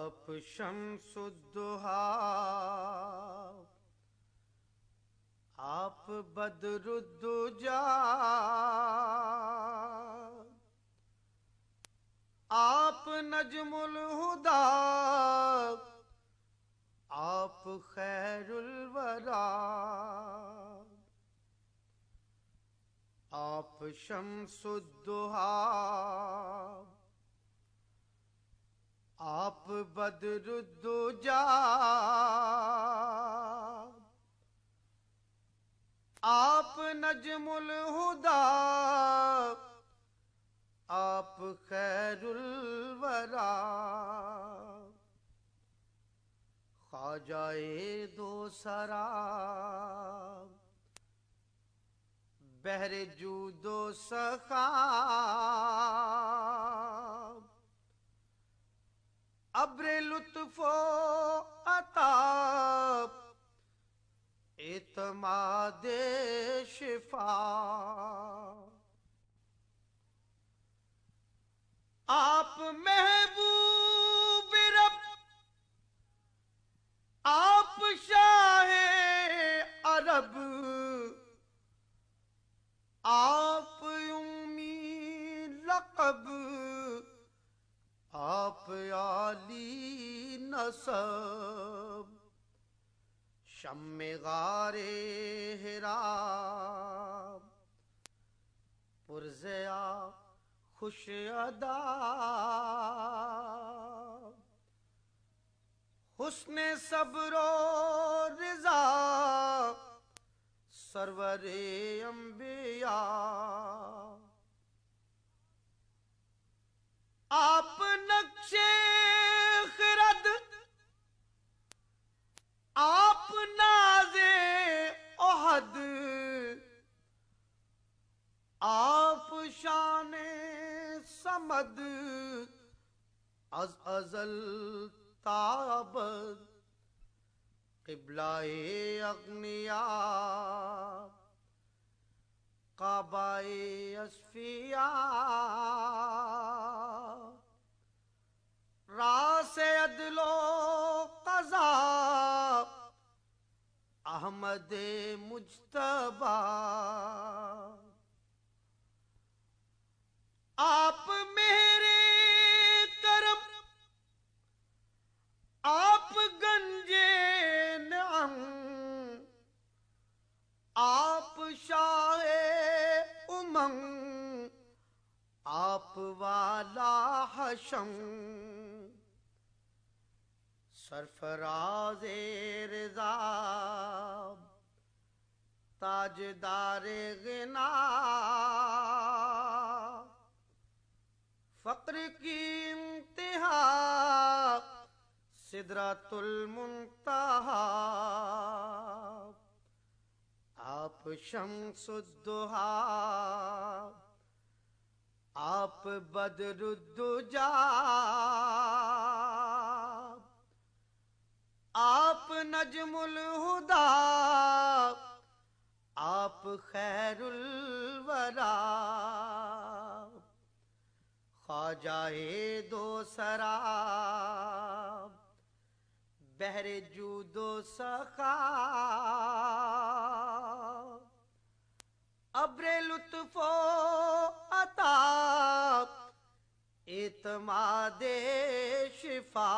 آپ شمس الضحیٰ، آپ بدر الدجا، آپ نجم الہدیٰ، آپ خیر الورا، آپ شمس الضحیٰ، آپ بدر الدجا، آپ نجم الہدیٰ، آپ خیر الورا، خواجہ دو سرا، بحر جود و سخا، ابر لطف و عطا، اعتماد شفا، آپ محبوب رب، آپ شاہ عرب، آپ امی لقب، آپ عالی نسب، شم غار حرا، پرزیا خوش ادا، حسن صبر و رضا، سرور انبیاء، آپ نقش خرد، آپ ناز احد، آپ شان صمد، از ازل تا ابد، قبلہ اغنیاء، کعبہ اصفیاء، راس عدل و قضا، احمد مجتبی، آپ میرے کرم، آپ گنجے نعم، آپ شاہ امم، آپ والا حشم، سرفراز رضا، تاجدار غنا، فقر کی انتہا، سدرۃ المنتہا، آپ شمس الضحیٰ، آپ بدر الدجا، آپ نجم الہدیٰ، آپ خیر الورا، خواجہ دو سرا، بحر جود و سخا، ابر لطف و عطا، اعتماد شفا.